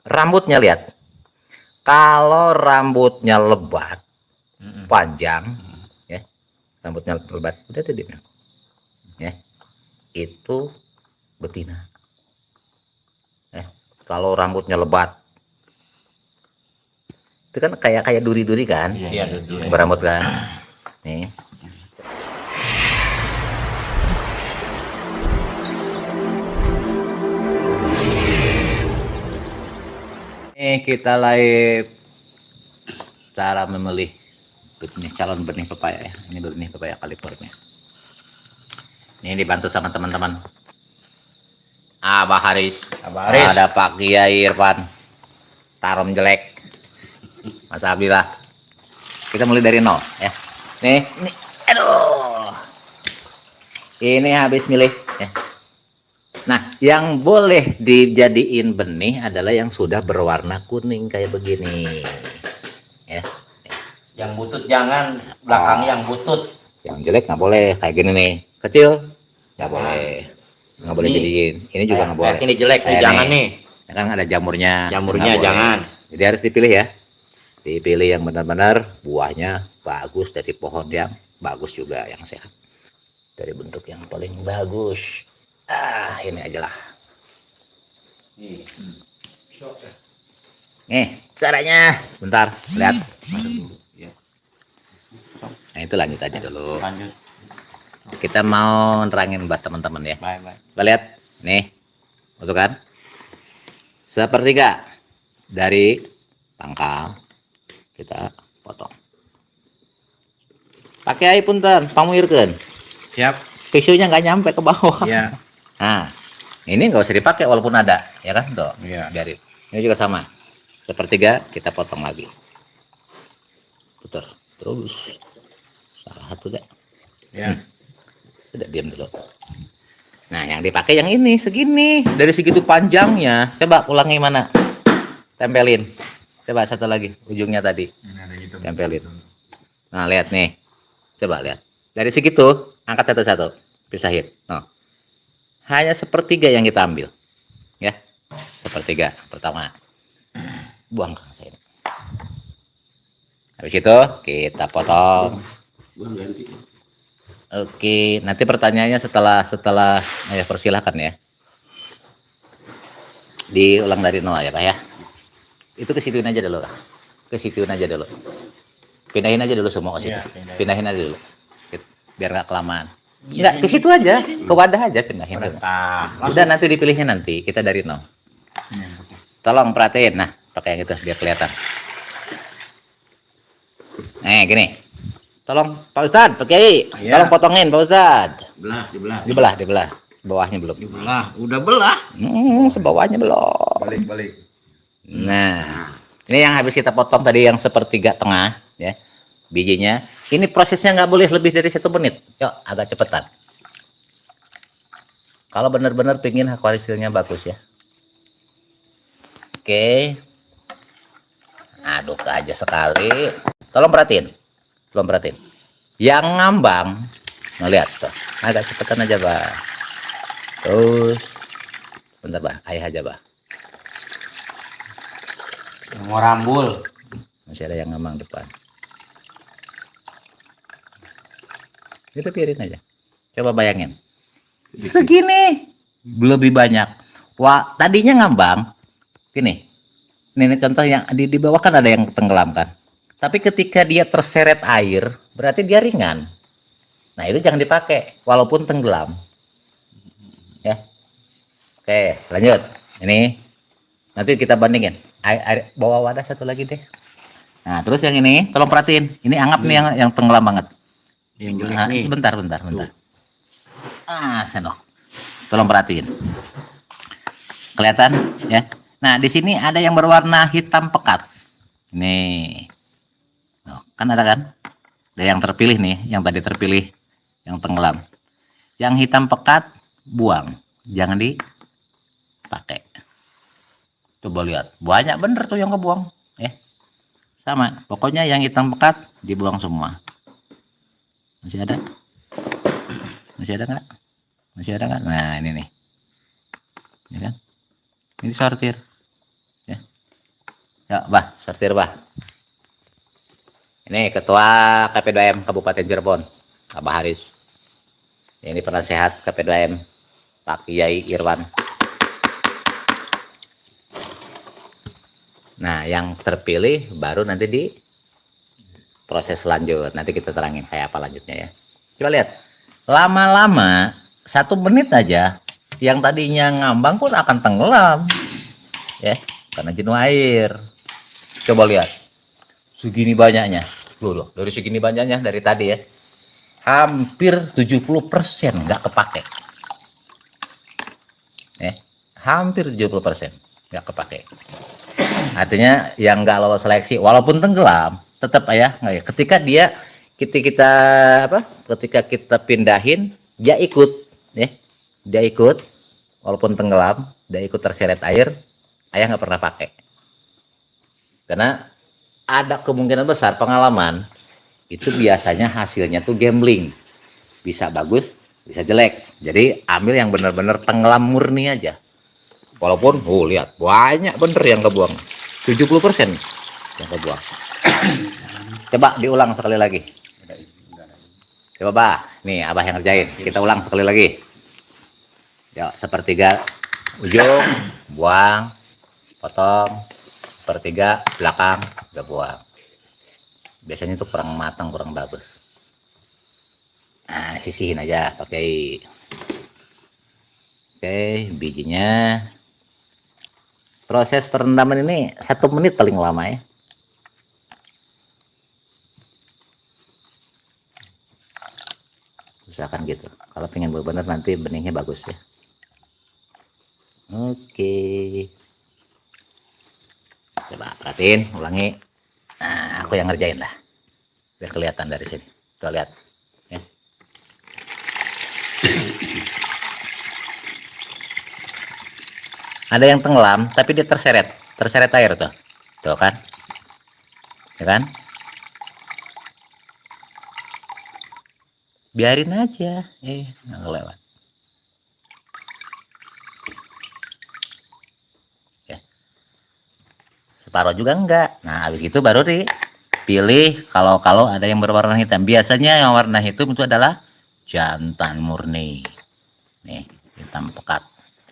Rambutnya lihat. Kalau rambutnya lebat, panjang, ya, rambutnya lebat, udah tadi, ya, itu betina. Kalau rambutnya lebat, itu kan kayak duri-duri kan, iya, duri. berambut kan, nih. Ini kita live cara memilih benih, calon benih pepaya ya. Ini benih pepaya California. Ini dibantu sama teman-teman Abah Haris. Ada Pak Kiai Irfan. Tarom jelek. Mas Abdillah. Kita mulai dari nol ya. Nih, aduh. Ini habis milih ya. Nah, yang boleh dijadiin benih adalah yang sudah berwarna kuning kayak begini. Ya. Yang butut jangan, belakang yang butut. Yang jelek nggak boleh kayak gini nih. Kecil nggak boleh. Nggak boleh jadiin. Ini juga nggak boleh. Ini jelek nih, jangan nih. Sekarang ada jamurnya. Jamurnya jangan. Jadi harus dipilih ya. Dipilih yang benar-benar buahnya bagus dari pohon yang bagus juga, yang sehat. Dari bentuk yang paling bagus. Ini aja lah. Nih caranya, sebentar lihat. Nah itu lanjut aja dulu. Lanjut. Kita mau nerangin buat teman-teman ya. Bye. Kita lihat nih, betul kan? Sepertiga dari pangkal kita potong. Pakai air punten, pamuirkeun. Siap. Tisunya nggak nyampe ke bawah. Iya. Nah, ini nggak usah dipakai walaupun ada, ya kan? Tuh, Iya. biarin. Ini juga sama. Sepertiga kita potong lagi. Putar terus. Salah satu deh. Ya. Udah diam dulu. Nah, yang dipakai yang ini segini, dari segitu panjangnya. Coba ulangi mana? Tempelin. Coba satu lagi, ujungnya tadi. Tempelin. Nah, lihat nih. Coba lihat. Dari segitu, angkat satu-satu. Pisahin. Nah. Hanya sepertiga yang kita ambil. Ya. Sepertiga pertama. Buang ke saya. Habis itu kita potong. Oke, nanti pertanyaannya setelah ya persilahkan ya. Diulang dari nol ya Pak ya. Itu ke situin aja dulu Kak. Ke situin aja dulu. Pindahin aja dulu semua ke situ. Iya, Pindahin aja dulu. Biar nggak kelamaan. Enggak, ke situ aja, ke wadah aja pindahin. Udah nanti dipilihnya nanti, kita dari nol. Tolong perhatiin, nah pakai yang itu biar kelihatan. Gini. Tolong Pak Ustadz, pakai, tolong potongin Pak Ustadz. Dibelah. Bawahnya belum. Udah belah. Sebawahnya belum. Balik. Nah, ini yang habis kita potong tadi yang sepertiga tengah, ya. Bijinya. Ini prosesnya nggak boleh lebih dari 1 menit. Yuk, agak cepetan. Kalau benar-benar pingin hasilnya bagus ya. Oke. Aduk aja sekali. Tolong perhatiin. Yang ngambang, ngeliat tuh. Agak cepetan aja, Bah. Terus, bentar, Bah. Ayah aja, Bah. Mau rambul. Masih ada yang ngambang depan. Kita piring aja. Coba bayangin. Segini. Lebih banyak. Wah, tadinya ngambang. Gini. Ini contoh yang di bawah kan ada yang tenggelam kan. Tapi ketika dia terseret air, berarti dia ringan. Nah, itu jangan dipakai walaupun tenggelam. Ya. Oke, lanjut. Ini nanti kita bandingin. Air bawa wadah satu lagi deh. Nah, terus yang ini tolong perhatiin. Ini anggap nih yang tenggelam banget. Yang jelek Nah, nih. sebentar. Sendok. Tolong perhatiin. Kelihatan ya. Nah, di sini ada yang berwarna hitam pekat. Nih. Kan ada kan? Ada yang terpilih nih, yang tadi terpilih yang tenggelam. Yang hitam pekat buang, jangan dipakai. Coba lihat, banyak bener tuh yang kebuang, sama. Pokoknya yang hitam pekat dibuang semua. Masih ada? Masih ada nggak? Masih ada nggak? Nah ini nih, ini kan? Ini sortir, ya. Ya, Bah, sortir, Bah. Ini Ketua KP2M Kabupaten Cirebon, Abah Haris. Ini penasehat KP2M, Pak Kiai Irwan. Nah, yang terpilih baru nanti di proses lanjut. Nanti kita terangin kayak apa lanjutnya ya. Coba lihat. Lama-lama 1 menit aja yang tadinya ngambang pun akan tenggelam. Ya, karena jenuh air. Coba lihat. Segini banyaknya. Loh, dari segini banyaknya dari tadi ya. Hampir 70% nggak kepake. Hampir 70% nggak kepake. Artinya yang nggak lolos seleksi walaupun tenggelam tetap ya ketika kita pindahin dia ikut ya, dia ikut walaupun tenggelam, dia ikut terseret air, ayah nggak pernah pakai karena ada kemungkinan besar pengalaman itu biasanya hasilnya tuh gambling, bisa bagus bisa jelek, jadi ambil yang benar-benar tenggelam murni aja. Walaupun lihat banyak bener yang kebuang, 70% yang kebuang. Coba diulang sekali lagi. Coba Bah, nih Abah yang ngerjain. Kita ulang sekali lagi. Ya, sepertiga ujung, buang, potong, sepertiga belakang, udah buang. Biasanya itu kurang matang, kurang bagus. Nah, sisihin aja pakai. Oke, bijinya. Proses perendaman ini 1 menit paling lama ya. Usahakan gitu. Kalau pengen benar nanti benihnya bagus ya. Oke. Coba perhatiin, ulangi. Nah, aku yang ngerjain lah. Biar kelihatan dari sini. Tuh lihat. Ya. Ada yang tenggelam tapi dia terseret air tuh. Tuh kan? Ya kan? Biarin aja, nggak kelewat. Ya. Separuh juga enggak. Nah, habis itu baru dipilih kalau ada yang berwarna hitam. Biasanya yang warna hitam itu adalah jantan murni. Nih, hitam pekat.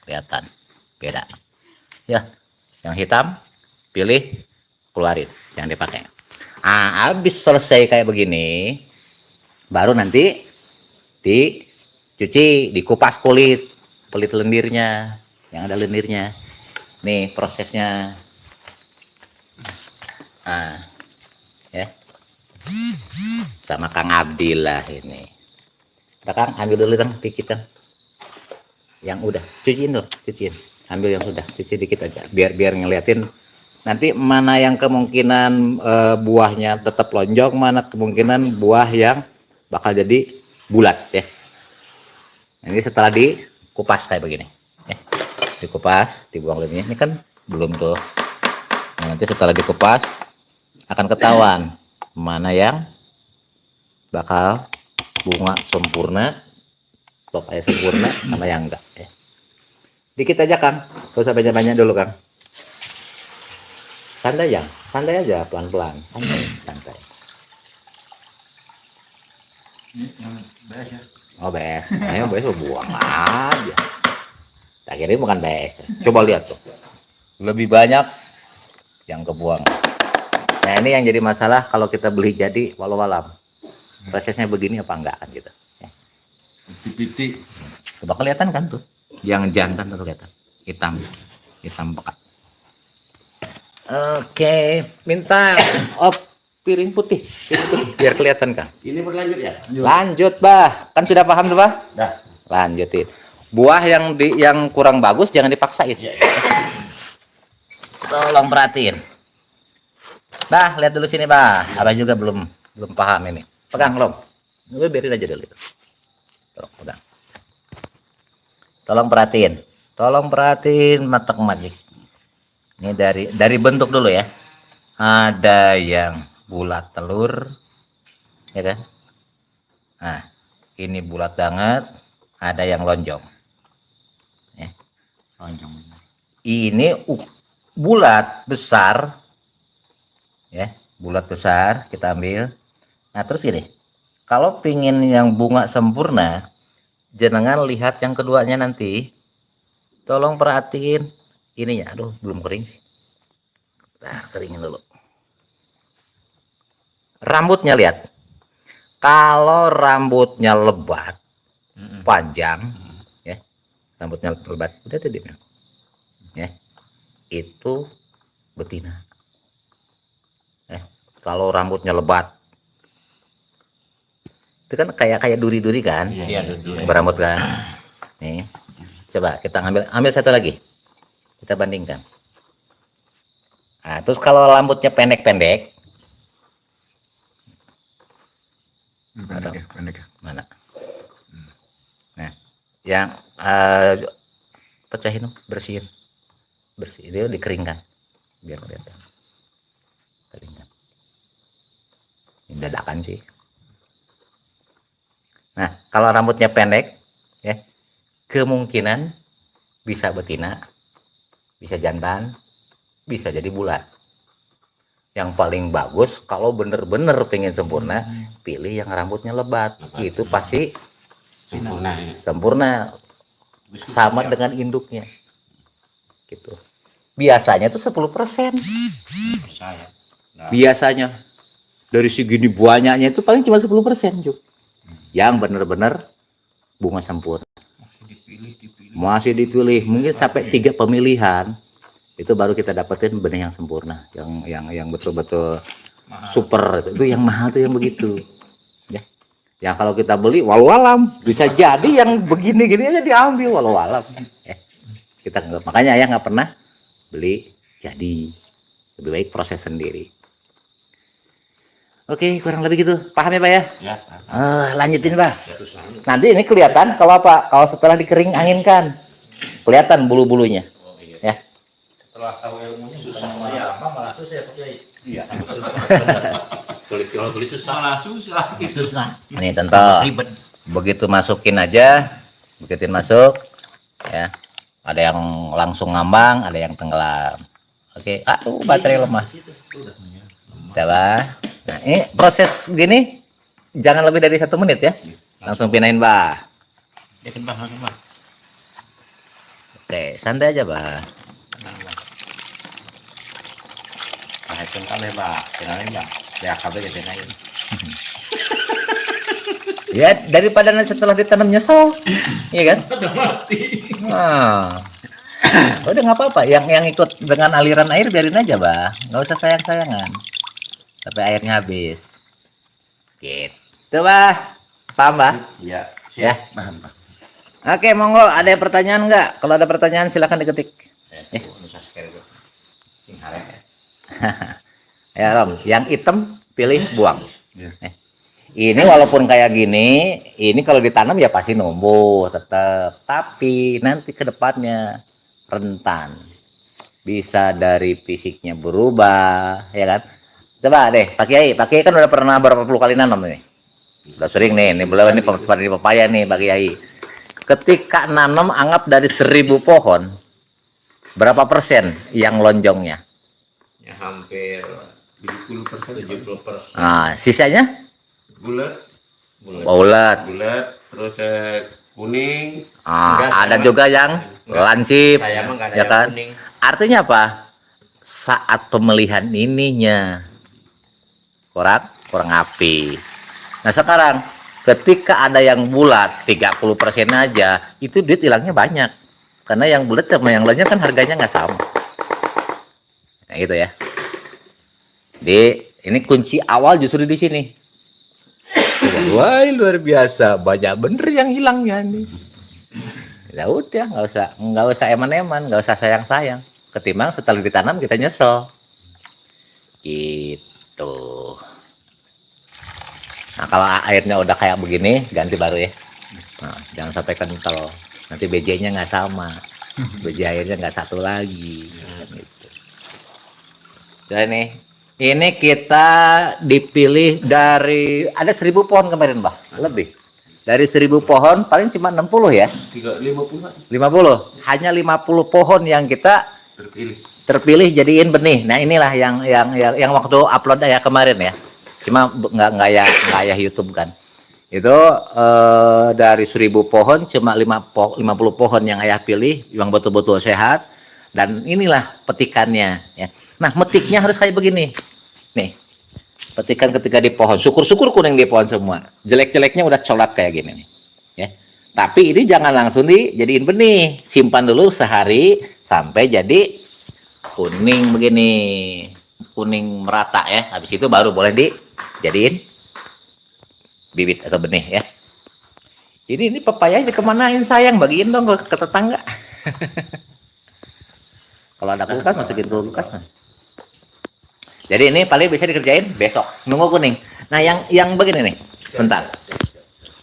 Kelihatan. Beda. Ya, yang hitam pilih, keluarin, jangan dipakai. Nah, habis selesai kayak begini, baru nanti dicuci, dikupas kulit lendirnya, yang ada lendirnya. Nih prosesnya. Nah, ya. Sama Kang Abdillah ini. Kang, ambil dulu Kang, dikit Kang. Yang udah, cuciin dulu, cuciin. Ambil yang sudah, cuci dikit aja, biar ngeliatin nanti mana yang kemungkinan buahnya tetap lonjong, mana kemungkinan buah yang bakal jadi bulat ya. Ini setelah dikupas kayak begini ya. Dikupas, dibuang lendirnya. Ini kan belum tuh. Nah, nanti setelah dikupas akan ketahuan mana yang bakal bunga sempurna, pokoknya sempurna, sama yang enggak ya. Dikit aja Kang, gak usah banyak-banyak dulu Kang. Santai aja, pelan-pelan, santai. Beres ya. Oh beres, ayo beres buang aja. Tak kira bukan beres. Coba lihat tuh, lebih banyak yang kebuang. Nah ini yang jadi masalah kalau kita beli jadi walau alam. Prosesnya begini apa enggak kan gitu. Ya. Pitik. Coba kelihatan kan tuh, yang jantan tuh kelihatan, hitam pekat. Oke, minta piring putih, biar kelihatan Kang. Ini berlanjut ya? Lanjut Bah, kan sudah paham tuh Bah? Dah. Lanjutin. Buah yang kurang bagus jangan dipaksain. Tolong perhatiin. Bah, lihat dulu sini Bah. Abah juga belum paham ini. Pegang Lom. Lu biarin aja dulu. Tolong pegang. Tolong perhatiin matek magic. Ini dari bentuk dulu ya. Ada yang bulat telur, ya kan? Nah, ini bulat banget. Ada yang lonjong. Ya. Lonjong. Ini bulat besar, ya, bulat besar kita ambil. Nah terus gini, kalau pingin yang bunga sempurna, jenengan lihat yang keduanya nanti, tolong perhatiin ininya. Aduh belum kering sih, nah keringin dulu. Rambutnya lihat, kalau rambutnya lebat panjang, ya, rambutnya lebat, udah tadi ya, itu betina. Kalau rambutnya lebat itu kan kayak duri-duri kan, Iya, duduk. berambut kan. Nih coba kita ambil satu lagi, kita bandingkan. Nah terus kalau rambutnya pendek-pendek, Pendek ya. mana? Nah yang pecahin, bersihin dia, dikeringkan biar kelihatan. Keringkan ini dadakan sih. Nah kalau rambutnya pendek ya, kemungkinan bisa betina, bisa jantan, bisa jadi bulat. Yang paling bagus kalau bener-bener pengen sempurna, pilih yang rambutnya lebat. Itu pasti sempurna sama dengan induknya gitu. Biasanya tuh 10%. Saya. Biasanya dari segini banyaknya itu paling cuma 10%, Juk. Yang bener-bener bunga sempurna. Masih dipilih, mungkin sampai 3 pemilihan itu baru kita dapetin benih yang sempurna, yang betul-betul super. Itu yang mahal tuh yang begitu ya. Yang kalau kita beli walau alam, bisa jadi yang begini-gini aja diambil walau alam. Kita nggak, makanya ya nggak pernah beli jadi, lebih baik proses sendiri. Oke, kurang lebih gitu, paham ya Pak ya? Ya. Lanjutin Pak. Nanti ini kelihatan kalau apa, kalau setelah dikering anginkan kelihatan bulu-bulunya. Ya. Setelah tahu ilmunya susah ya, apa malah susah ya Pak Kiai. Iya. Tulis susah. Malah susah. Susah. Ini contoh. Begitu masukin aja, begitu masuk, ya. Ada yang langsung ngambang, ada yang tenggelam. Oke, aduh baterai lemah. Coba. Nah, ini proses begini jangan lebih dari 1 menit ya. Langsung pindahin, Bah. Ya kan Bang, langsung Bang. Oke, santai aja, Bah. Nah, itu kan Bang. Kenalin Bang. Ya kabel ya tenain. Ya, daripada nanti setelah ditanam nyesel. Iya kan? Udah mati. Nah. Udah nggak apa-apa, yang ikut dengan aliran air biarin aja, Bah. Nggak usah sayang-sayangan sampai airnya habis. Gitu, Bah. Paham, Bah? Iya. Ya. Paham Pak. Oke, monggo. Ada yang pertanyaan nggak? Kalau ada pertanyaan silakan diketik. Ya, Rom. Yang hitam pilih buang. Ini walaupun kayak gini, ini kalau ditanam ya pasti numbuh tetap. Tapi nanti ke depannya rentan. Bisa dari fisiknya berubah, ya kan? Coba deh, Pak Kiai kan udah pernah berapa puluh kali nanam nih? Udah sering nih, ini belum ini papaya nih Pak Kiai. Ketika nanam anggap dari 1000 pohon, berapa persen yang lonjongnya? Ya hampir 70%. Nah, sisanya? Bulat. Bulat. Terus kuning. Ada juga yang lancip, Saya mah nggak ada ya yang kan? kuning. Artinya apa? Saat pemilihan ininya kurang api. Nah sekarang ketika ada yang bulat 30% aja, itu duit hilangnya banyak. Karena yang bulat sama yang lainnya kan harganya nggak sama. Nah gitu ya. Ini kunci awal justru di sini. Wah luar biasa, banyak bener yang hilangnya nih. Ya udah, nggak usah eman-eman, nggak usah sayang-sayang. Ketimbang setelah ditanam kita nyesel. Gitu. Nah kalau airnya udah kayak begini, ganti baru ya. Nah, jangan sampai kental. Nanti BJ-nya nggak sama. BJ airnya nggak satu lagi. Gitu. Jadi ini kita dipilih dari ada 1000 pohon kemarin, Mbah. Lebih. Dari 1000 pohon paling cuma 60 ya. 50. 50. Hanya 50 pohon yang kita terpilih jadiin benih. Nah inilah yang waktu upload ya kemarin ya. Cuma nggak ya YouTube kan. Itu dari 1000 pohon cuma 50 pohon yang ayah pilih yang betul-betul sehat. Dan inilah petikannya ya. Nah metiknya harus kayak begini nih, petikan ketika di pohon, syukur-syukur kuning di pohon semua, jelek-jeleknya udah colat kayak gini nih ya. Tapi ini jangan langsung dijadiin benih, simpan dulu sehari sampai jadi kuning begini, kuning merata ya. Habis itu baru boleh dijadiin bibit atau benih ya. Ini pepayanya kemanain sayang, bagiin dong ke tetangga. Kalau ada kulkas masukin kulkas. Jadi ini paling bisa dikerjain besok, nunggu kuning. Nah yang begini nih, bentar.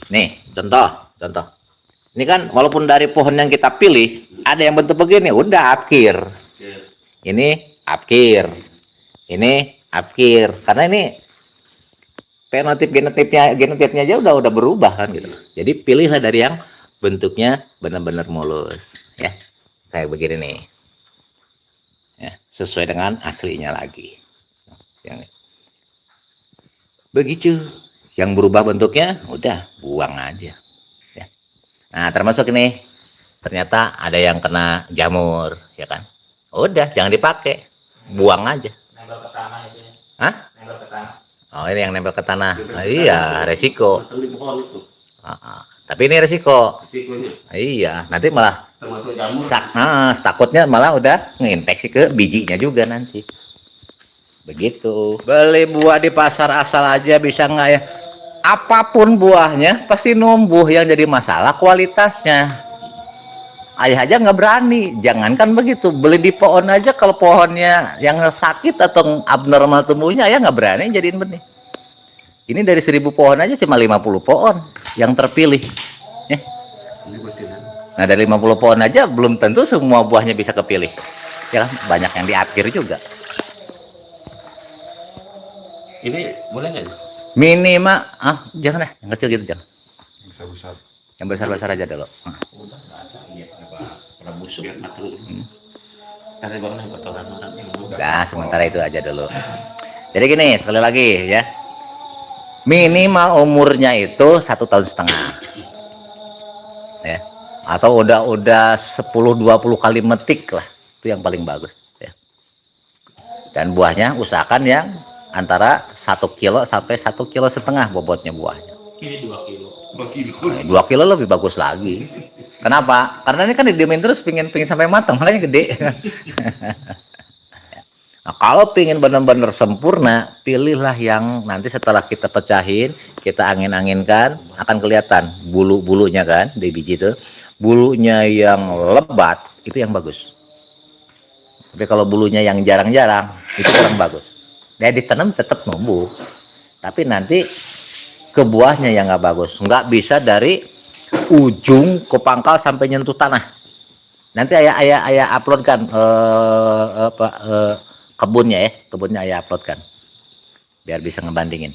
Nih contoh. Ini kan walaupun dari pohon yang kita pilih ada yang bentuk begini, udah apkir. Ini apkir, ini apkir. Karena ini genotipnya aja udah berubah kan gitu. Jadi pilihlah dari yang bentuknya benar-benar mulus, ya kayak begini nih, ya sesuai dengan aslinya lagi. Yang begitu, yang berubah bentuknya udah buang aja. Ya. Nah termasuk ini ternyata ada yang kena jamur, ya kan? Udah jangan dipakai, buang aja. Nempel ke tanah itu ya. Hah? Nempel ke tanah. Oh ini yang nempel ke tanah. Nah, iya resiko. Tapi ini resiko. Iya nanti malah Termasuk jamur. takutnya malah udah nginfeksi ke bijinya juga nanti. Begitu. Beli buah di pasar asal aja bisa nggak ya? Apapun buahnya pasti numbuh, yang jadi masalah kualitasnya. Ayah aja nggak berani, jangankan begitu, beli di pohon aja kalau pohonnya yang sakit atau abnormal tumbuhnya ayah nggak berani jadiin benih. Ini dari 1000 pohon aja cuma 50 pohon yang terpilih. Nah dari 50 pohon aja belum tentu semua buahnya bisa kepilih. Ya kan? Banyak yang diakhir juga. Ini boleh nggak? Minimal jangan deh, yang kecil gitu jangan. Besar-besar. Yang besar-besar aja dulu. Udah nggak ada, iya pada busuk ya matang. Tadi bangun kotoran makan. Nah, sementara itu aja dulu. Jadi gini, sekali lagi ya. Minimal umurnya itu 1,5 tahun. Ya. Atau udah 10-20 kali metik lah. Itu yang paling bagus ya. Dan buahnya usahakan yang antara 1 kilo sampai 1,5 kilo bobotnya buahnya. Ini 2 kilo. 2 kilo. 2 kilo lebih bagus lagi. Kenapa? Karena ini kan didiemin terus pingin sampai matang, makanya gede. Nah, kalau pingin benar-benar sempurna, pilihlah yang nanti setelah kita pecahin, kita angin-anginkan, akan kelihatan bulu-bulunya kan di biji itu. Bulunya yang lebat itu yang bagus. Tapi kalau bulunya yang jarang-jarang itu kurang bagus. Dia ditanam tetap numbuh, tapi nanti ke buahnya yang nggak bagus. Nggak bisa dari ujung ke pangkal sampai nyentuh tanah. Nanti ayah uploadkan kebunnya ayah uploadkan biar bisa ngebandingin.